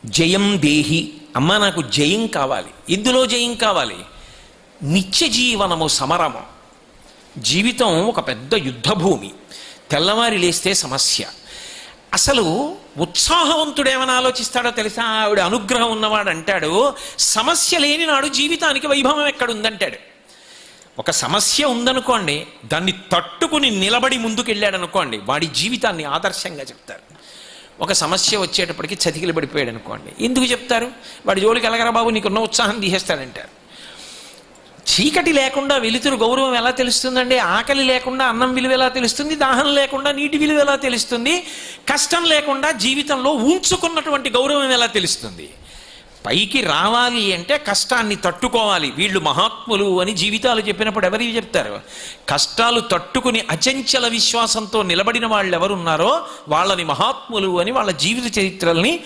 జయం దేహి, అమ్మ నాకు జయం కావాలి. ఎందులో జయం కావాలి? నిత్య జీవనము సమరము. జీవితం ఒక పెద్ద యుద్ధభూమి. తెల్లవారి లేస్తే సమస్య. అసలు ఉత్సాహవంతుడేమని ఆలోచిస్తాడో తెలుసా? ఆవిడ అనుగ్రహం ఉన్నవాడు అంటాడు, సమస్య లేని నాడు జీవితానికి వైభవం ఎక్కడుందంటాడు. ఒక సమస్య ఉందనుకోండి, దాన్ని తట్టుకుని నిలబడి ముందుకెళ్ళాడు అనుకోండి, వాడి జీవితాన్ని ఆదర్శంగా చెప్తారు. ఒక సమస్య వచ్చేటప్పటికి చతికిలు పడిపోయాడు అనుకోండి, ఎందుకు చెప్తారు? వాడి జోలికి ఎలగరా బాబు, నీకున్న ఉత్సాహం తీసేస్తాడంటారు. చీకటి లేకుండా వెలుతురు గౌరవం ఎలా తెలుస్తుందండి? ఆకలి లేకుండా అన్నం విలువ ఎలా తెలుస్తుంది? దాహం లేకుండా నీటి విలువ ఎలా తెలుస్తుంది? కష్టం లేకుండా జీవితంలో ఉంచుకున్నటువంటి గౌరవం ఎలా తెలుస్తుంది? పైకి రావాలి అంటే కష్టాన్ని తట్టుకోవాలి. వీళ్ళు మహాత్ములు అని జీవితాలు చెప్పినప్పుడు ఎవరికి చెప్తారు? కష్టాలు తట్టుకుని అచంచల విశ్వాసంతో నిలబడిన వాళ్ళు ఎవరున్నారో వాళ్ళని మహాత్ములు అని వాళ్ళ జీవిత చరిత్రల్ని